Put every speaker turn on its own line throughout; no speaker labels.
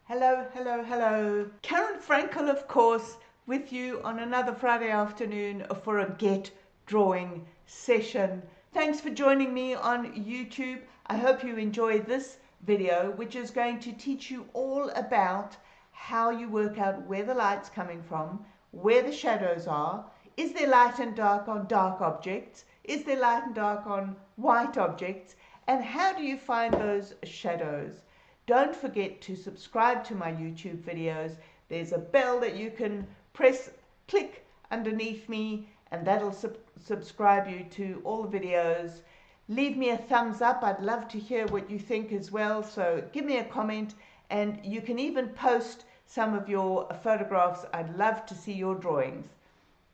Hello, hello, hello. Karen Frankel, of course, with you on another Friday afternoon for a Get Drawing session. Thanks for joining me on YouTube. I hope you enjoy this video, which is going to teach you all about how you work out where the light's coming from, where the shadows are, is there light and dark on dark objects, is there light and dark on white objects, and how do you find those shadows. Don't forget to subscribe to my YouTube videos. There's a bell that you can click underneath me, and that'll subscribe you to all the videos. Leave me a thumbs up. I'd love to hear what you think as well. So give me a comment, and you can even post some of your photographs. I'd love to see your drawings.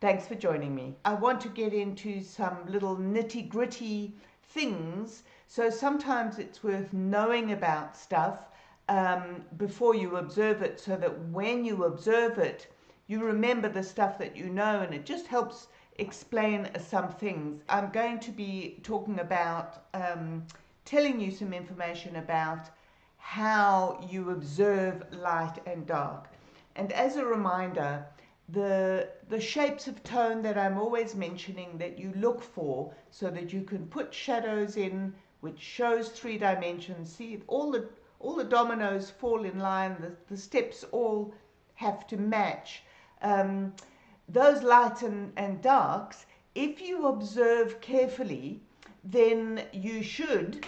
Thanks for joining me. I want to get into some little nitty-gritty things. So sometimes it's worth knowing about stuff before you observe it, so that when you observe it, you remember the stuff that you know, and it just helps explain some things. I'm going to be talking about telling you some information about how you observe light and dark. And as a reminder, the shapes of tone that I'm always mentioning that you look for, so that you can put shadows in, which shows 3 dimensions. See, all the dominoes fall in line, the steps all have to match. Those lights and darks, if you observe carefully, then you should,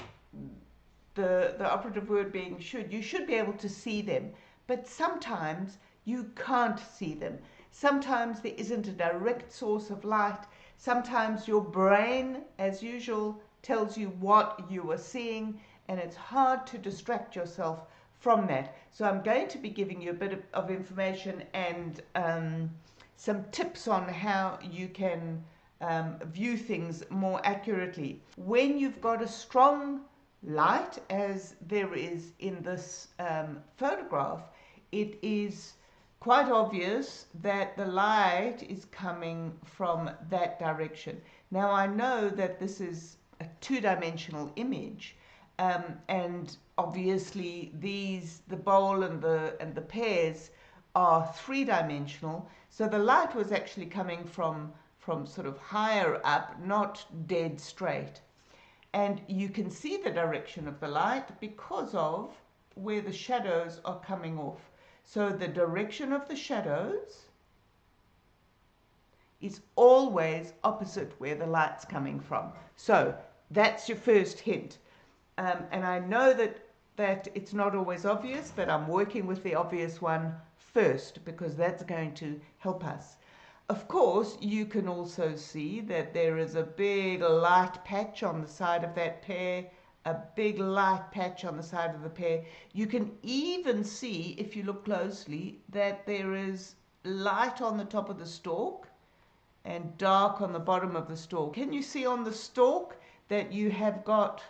the operative word being should, you should be able to see them. But sometimes you can't see them. Sometimes there isn't a direct source of light. Sometimes your brain, as usual, tells you what you are seeing, and it's hard to distract yourself from that. So I'm going to be giving you a bit of information and some tips on how you can view things more accurately. When you've got a strong light, as there is in this photograph, it is quite obvious that the light is coming from that direction. Now I know that this is a 2-dimensional image, and obviously the bowl and the pears are 3-dimensional, so the light was actually coming from sort of higher up, not dead straight. And you can see the direction of the light because of where the shadows are coming off. So the direction of the shadows is always opposite where the light's coming from. So that's your first hint. And I know that it's not always obvious, but I'm working with the obvious one first, because that's going to help us. Of course, you can also see that there is a big light patch on the side of that pear, a big light patch on the side of the pear. You can even see, if you look closely, that there is light on the top of the stalk and dark on the bottom of the stalk. Can you see on the stalk that you have got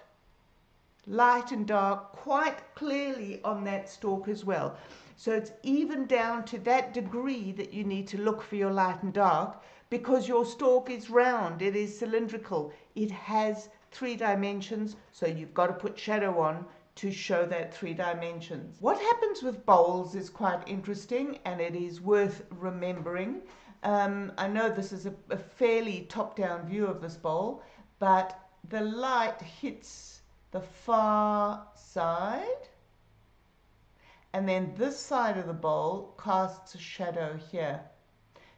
light and dark quite clearly on that stalk as well? So it's even down to that degree that you need to look for your light and dark, because your stalk is round, it is cylindrical, it has 3 dimensions, so you've got to put shadow on to show that 3 dimensions. What happens with bowls is quite interesting, and it is worth remembering. I know this is a fairly top-down view of this bowl, but the light hits the far side, and then this side of the bowl casts a shadow here.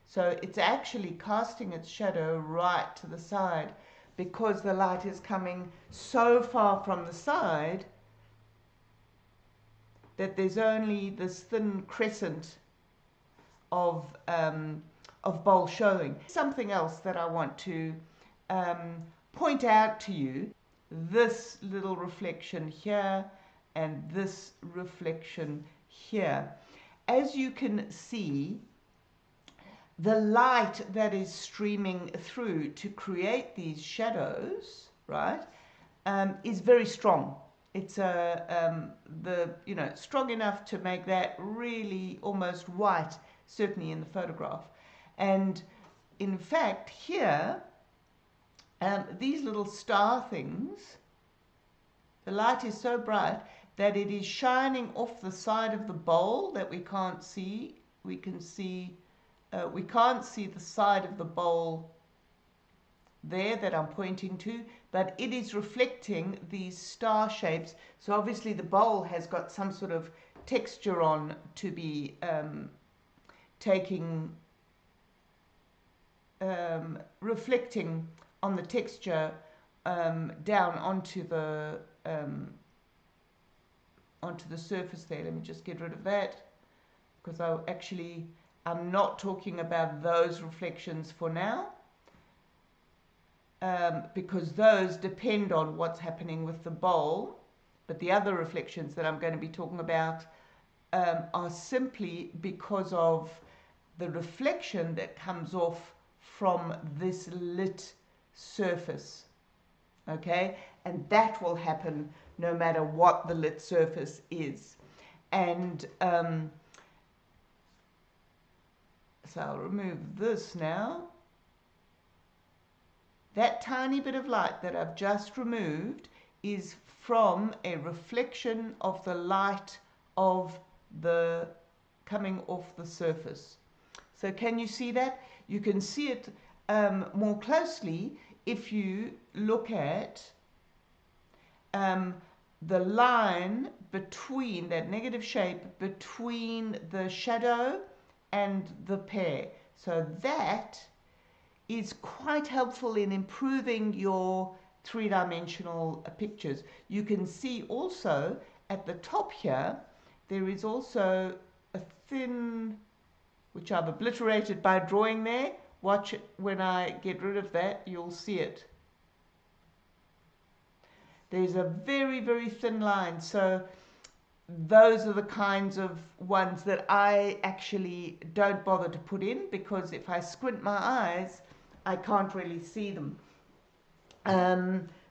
So it's actually casting its shadow right to the side, because the light is coming so far from the side that there's only this thin crescent of bowl showing. Something else that I want to point out to you, this little reflection here and this reflection here. As you can see, the light that is streaming through to create these shadows, right, is very strong. It's strong enough to make that really almost white, certainly in the photograph. And in fact, here, these little star things, the light is so bright that it is shining off the side of the bowl that we can't see. We can't see the side of the bowl there that I'm pointing to, but it is reflecting these star shapes. So obviously the bowl has got some sort of texture on to be reflecting on the texture down onto the surface there. Let me just get rid of that, because I'm not talking about those reflections for now, because those depend on what's happening with the bowl. But the other reflections that I'm going to be talking about are simply because of the reflection that comes off from this lit surface. Okay, and that will happen no matter what the lit surface is. And so I'll remove this now. That tiny bit of light that I've just removed is from a reflection of the light of the coming off the surface. So can you see that? You can see it more closely if you look at the line between that negative shape between the shadow and the pear. So that is quite helpful in improving your three-dimensional pictures. You can see also at the top here there is also a thin, which I've obliterated by drawing there. Watch it, when I get rid of that you'll see it. There's a very, very thin line. So those are the kinds of ones that I actually don't bother to put in, because if I squint my eyes I can't really see them.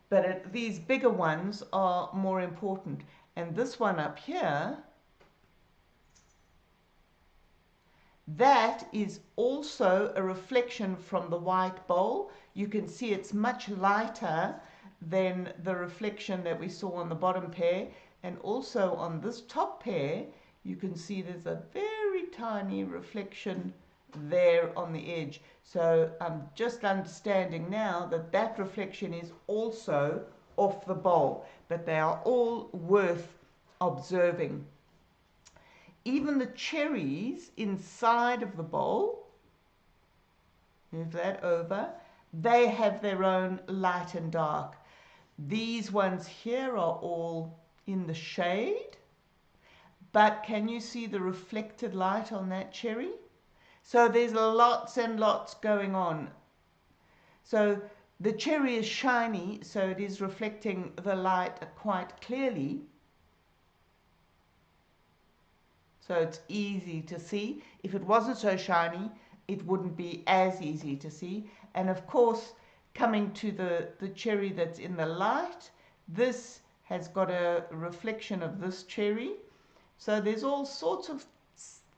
But these bigger ones are more important. And this one up here, that is also a reflection from the white bowl. You can see it's much lighter than the reflection that we saw on the bottom pair. And also on this top pair, you can see there's a very tiny reflection there on the edge. So I'm just understanding now that that reflection is also off the bowl, but they are all worth observing. Even the cherries inside of the bowl, move that over, they have their own light and dark. These ones here are all in the shade, but can you see the reflected light on that cherry? So there's lots and lots going on. So the cherry is shiny, so it is reflecting the light quite clearly. So it's easy to see. If it wasn't so shiny, it wouldn't be as easy to see. And of course, coming to the cherry that's in the light, this has got a reflection of this cherry. So there's all sorts of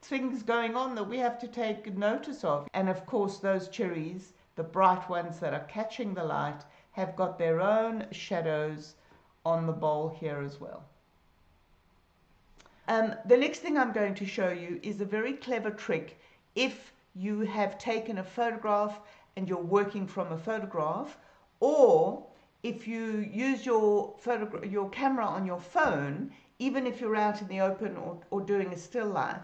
things going on that we have to take notice of. And of course, those cherries, the bright ones that are catching the light, have got their own shadows on the bowl here as well. The next thing I'm going to show you is a very clever trick. If you have taken a photograph and you're working from a photograph, or if you use your camera on your phone, even if you're out in the open or doing a still life,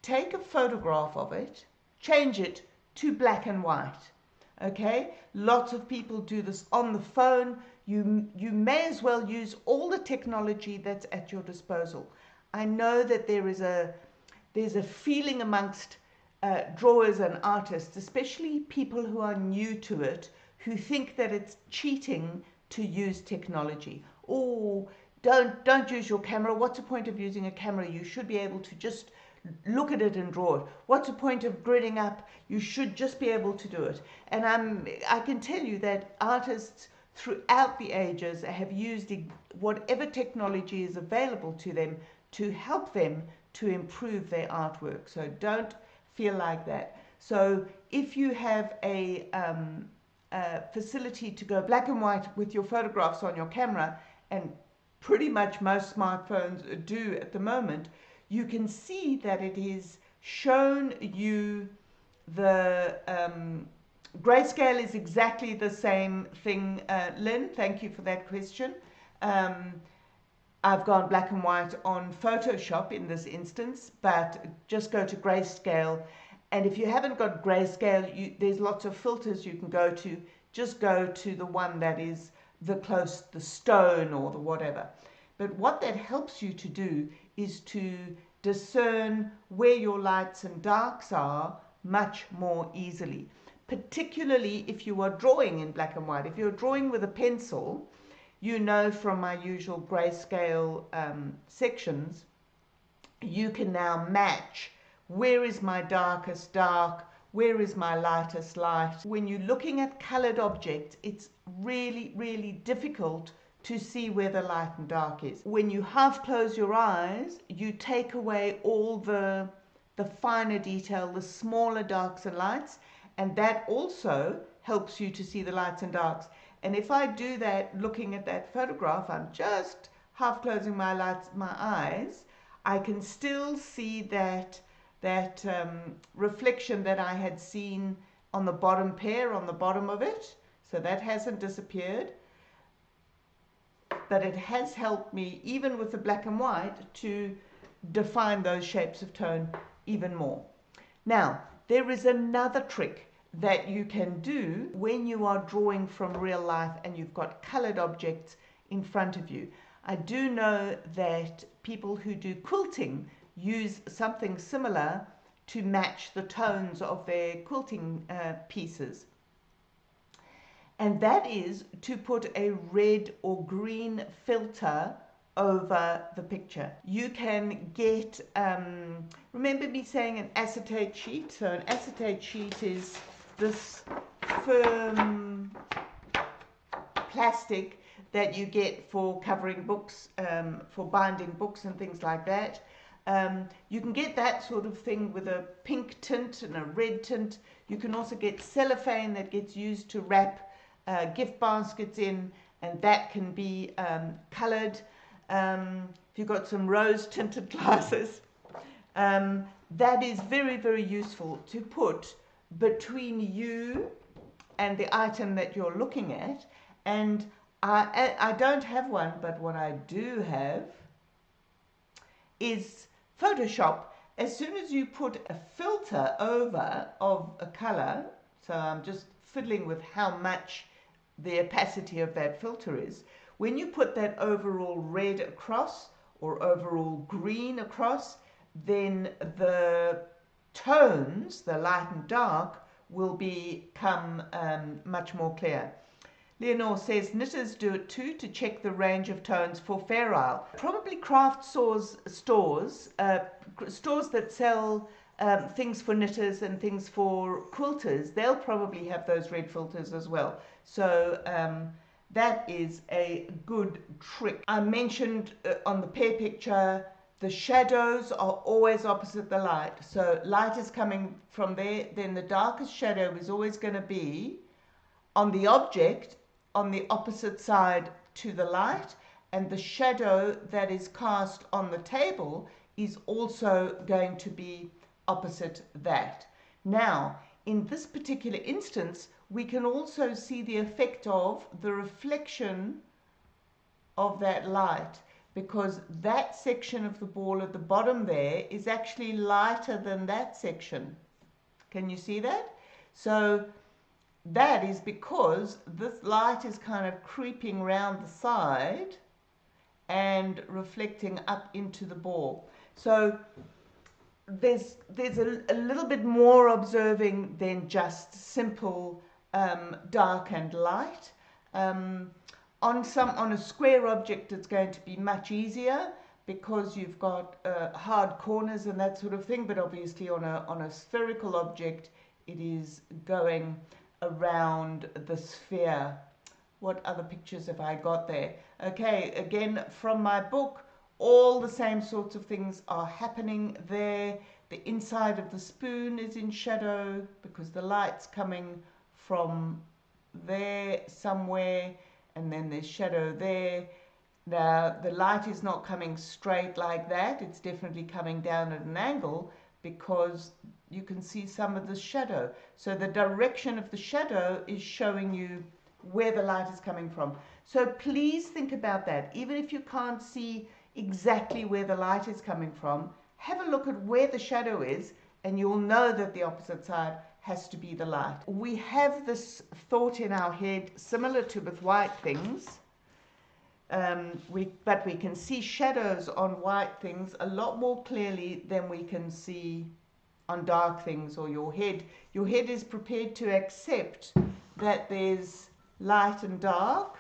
take a photograph of it, change it to black and white. Okay, lots of people do this on the phone. You may as well use all the technology that's at your disposal. I know that there's a feeling amongst drawers and artists, especially people who are new to it, who think that it's cheating to use technology. Oh, don't use your camera. What's the point of using a camera? You should be able to just look at it and draw it. What's the point of gridding up? You should just be able to do it. And I can tell you that artists throughout the ages have used whatever technology is available to them to help them to improve their artwork. So don't feel like that. So if you have a facility to go black and white with your photographs on your camera and pretty much most smartphones do at the moment, you can see that it is shown you the grayscale is exactly the same thing. Lynn, thank you for that question. I've gone black and white on Photoshop in this instance, but just go to grayscale. And if you haven't got grayscale, there's lots of filters you can go to. Just go to the one that is the stone or the whatever. But what that helps you to do is to discern where your lights and darks are much more easily. Particularly if you are drawing in black and white. If you're drawing with a pencil, you know from my usual grayscale sections, you can now match where is my darkest dark, where is my lightest light. When you're looking at colored objects, it's really, really difficult to see where the light and dark is. When you half close your eyes, you take away all the finer detail, the smaller darks and lights, and that also helps you to see the lights and darks. And if I do that looking at that photograph, I'm just half closing my eyes, I can still see that reflection that I had seen on the bottom pair, on the bottom of it. So that hasn't disappeared. But it has helped me, even with the black and white, to define those shapes of tone even more. Now, there is another trick that you can do when you are drawing from real life and you've got colored objects in front of you. I do know that people who do quilting use something similar to match the tones of their quilting pieces. And that is to put a red or green filter over the picture. You can get, remember me saying an acetate sheet? So an acetate sheet is this firm plastic that you get for covering books, for binding books and things like that. You can get that sort of thing with a pink tint and a red tint. You can also get cellophane that gets used to wrap gift baskets in, and that can be colored. If you've got some rose tinted glasses, that is very, very useful to put between you and the item that you're looking at. And I don't have one, but what I do have is Photoshop. As soon as you put a filter over of a color, so I'm just fiddling with how much the opacity of that filter is, when you put that overall red across or overall green across, then the tones, the light and dark, will become much more clear. Leonore says, knitters do it too to check the range of tones for Fair Isle. Probably craft stores that sell things for knitters and things for quilters, they'll probably have those red filters as well. So that is a good trick. I mentioned on the pair picture, the shadows are always opposite the light. So light is coming from there, then the darkest shadow is always going to be on the object on the opposite side to the light, and the shadow that is cast on the table is also going to be opposite that. Now, in this particular instance, we can also see the effect of the reflection of that light, because that section of the ball at the bottom there is actually lighter than that section. Can you see that? So that is because this light is kind of creeping round the side and reflecting up into the ball. So there's a little bit more observing than just simple dark and light. On a square object, it's going to be much easier because you've got hard corners and that sort of thing. But obviously, on a spherical object, it is going around the sphere. What other pictures have I got there? Okay, again from my book, all the same sorts of things are happening there. The inside of the spoon is in shadow because the light's coming from there somewhere, and then there's shadow there. Now, the light is not coming straight like that. It's definitely coming down at an angle because you can see some of the shadow. So the direction of the shadow is showing you where the light is coming from. So please think about that. Even if you can't see exactly where the light is coming from, have a look at where the shadow is and you'll know that the opposite side has to be the light. We have this thought in our head similar to with white things. But we can see shadows on white things a lot more clearly than we can see on dark things or your head. Your head is prepared to accept that there's light and dark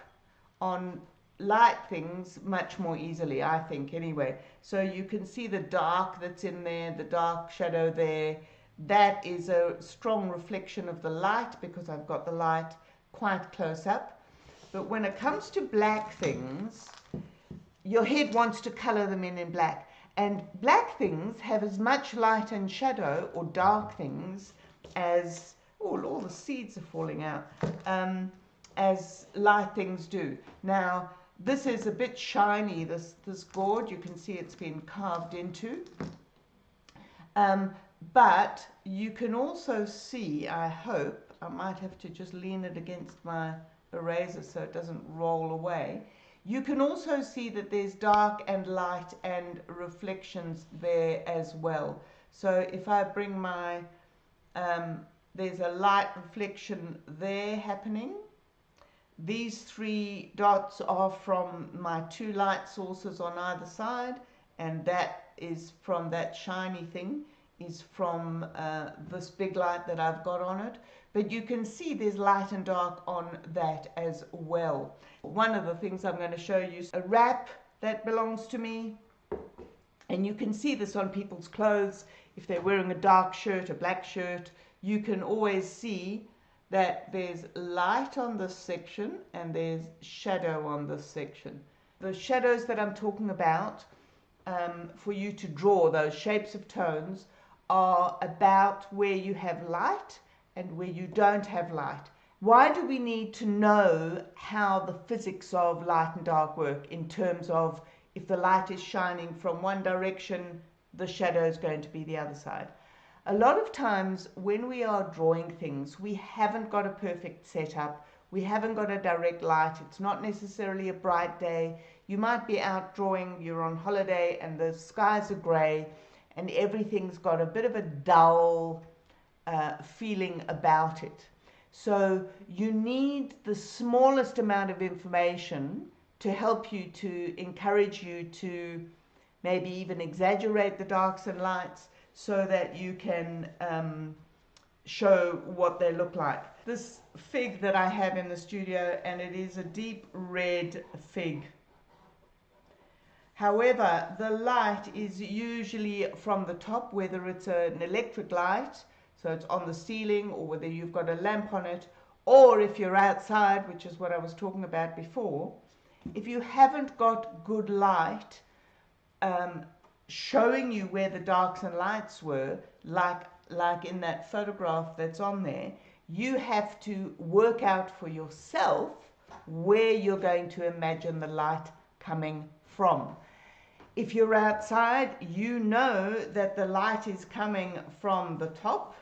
on light things much more easily, I think, anyway. So you can see the dark that's in there, the dark shadow there. That is a strong reflection of the light because I've got the light quite close up. But when it comes to black things, your head wants to color them in black. And black things have as much light and shadow, or dark things, as, oh, all the seeds are falling out, as light things do. Now, this is a bit shiny, this gourd. You can see it's been carved into. But you can also see, I hope, I might have to just lean it against my eraser so it doesn't roll away. You can also see that there's dark and light and reflections there as well. So if I bring my, there's a light reflection there happening. These three dots are from my two light sources on either side, and that is from that shiny thing, is from this big light that I've got on it. But you can see there's light and dark on that as well. One of the things I'm going to show you is a wrap that belongs to me. And you can see this on people's clothes. If they're wearing a dark shirt, a black shirt, you can always see that there's light on this section and there's shadow on this section. The shadows that I'm talking about for you to draw, those shapes of tones, are about where you have light and where you don't have light. Why do we need to know how the physics of light and dark work in terms of if the light is shining from one direction, the shadow is going to be the other side? A lot of times when we are drawing things, we haven't got a perfect setup. We haven't got a direct light. It's not necessarily a bright day. You might be out drawing, you're on holiday and the skies are grey and everything's got a bit of a dull feeling about it. So you need the smallest amount of information to help you, to encourage you to maybe even exaggerate the darks and lights so that you can show what they look like. This fig that I have in the studio, and it is a deep red fig. However, the light is usually from the top, whether it's an electric light, so it's on the ceiling, or whether you've got a lamp on it, or if you're outside, which is what I was talking about before. If you haven't got good light showing you where the darks and lights were, like in that photograph that's on there, you have to work out for yourself where you're going to imagine the light coming from. If you're outside, you know that the light is coming from the top.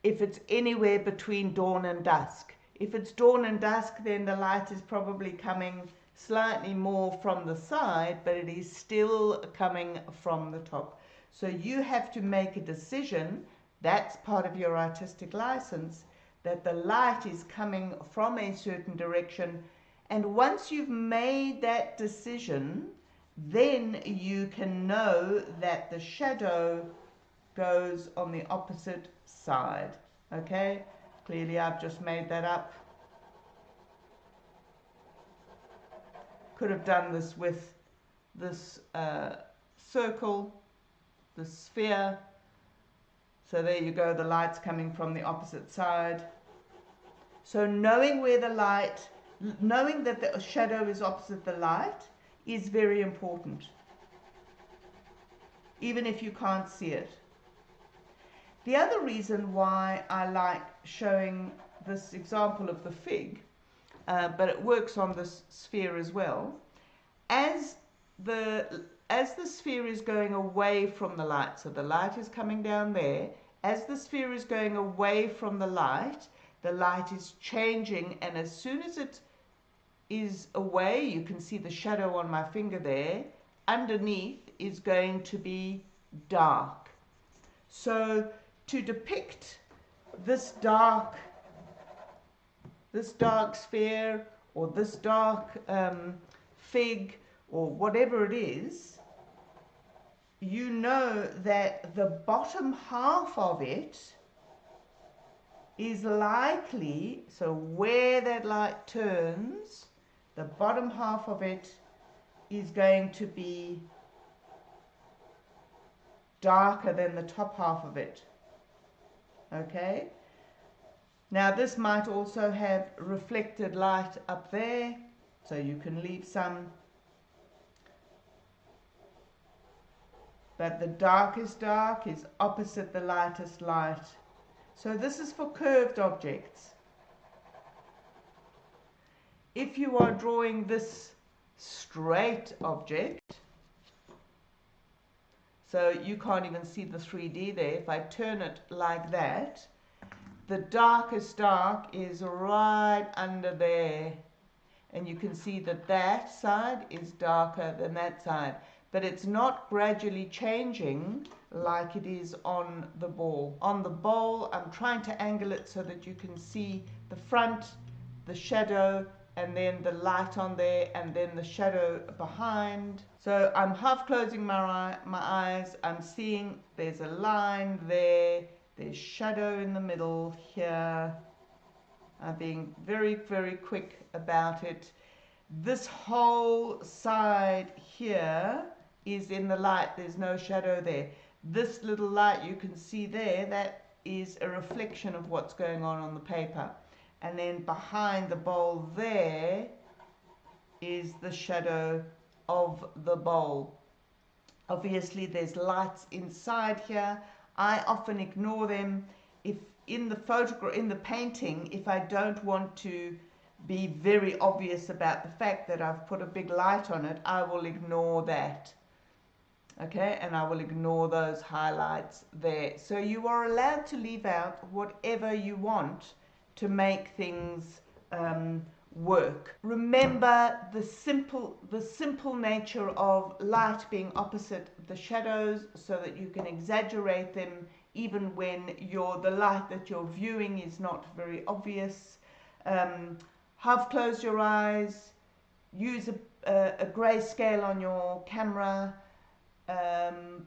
If it's anywhere between dawn and dusk. If it's dawn and dusk, then the light is probably coming slightly more from the side, but it is still coming from the top. So you have to make a decision, that's part of your artistic license, that the light is coming from a certain direction. And once you've made that decision, then you can know that the shadow goes on the opposite side. Okay, clearly I've just made that up. Could have done this with this circle, the sphere. So there you go, the light's coming from the opposite side. So knowing where the light, knowing that the shadow is opposite the light is very important, even if you can't see it. The other reason why I like showing this example of the fig, but it works on this sphere as well, as the sphere is going away from the light, so the light is coming down there, as the sphere is going away from the light is changing, and as soon as it is away, you can see the shadow on my finger there, underneath is going to be dark. So to depict this dark sphere, or this dark fig, or whatever it is, you know that the bottom half of it is likely, so where that light turns, the bottom half of it is going to be darker than the top half of it. Okay? Now this might also have reflected light up there, so you can leave some. But the darkest dark is opposite the lightest light. So this is for curved objects. If you are drawing this straight object, so you can't even see the 3D there, if I turn it like that, the darkest dark is right under there, and you can see that that side is darker than that side, but it's not gradually changing like it is on the ball. On the bowl, I'm trying to angle it so that you can see the front, the shadow, and then the light on there, and then the shadow behind. So I'm half closing my eyes, I'm seeing there's a line there, there's shadow in the middle here. I'm being very, very quick about it. This whole side here is in the light, there's no shadow there. This little light you can see there, that is a reflection of what's going on the paper. And then behind the bowl there is the shadow of the bowl. Obviously there's lights inside here. I often ignore them. If in the painting, if I don't want to be very obvious about the fact that I've put a big light on it, I will ignore that. Okay, and I will ignore those highlights there. So you are allowed to leave out whatever you want to make things work. Remember the simple nature of light being opposite the shadows, so that you can exaggerate them even when the light that you're viewing is not very obvious. Half close your eyes, use a grayscale on your camera,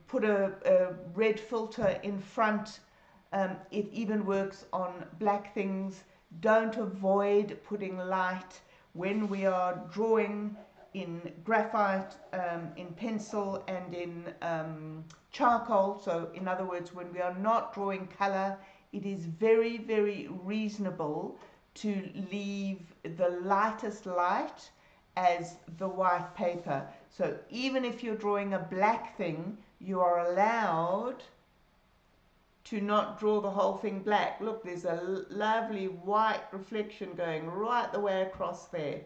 put a red filter in front. It even works on black things. Don't avoid putting light when we are drawing in graphite, in pencil, and in charcoal. So in other words, when we are not drawing color, it is very, very reasonable to leave the lightest light as the white paper. So even if you're drawing a black thing, you are allowed to not draw the whole thing black. Look, there's a lovely white reflection going right the way across there,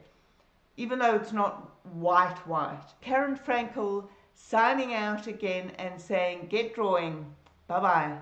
even though it's not white. Karen Frankel signing out again and saying, get drawing. Bye-bye.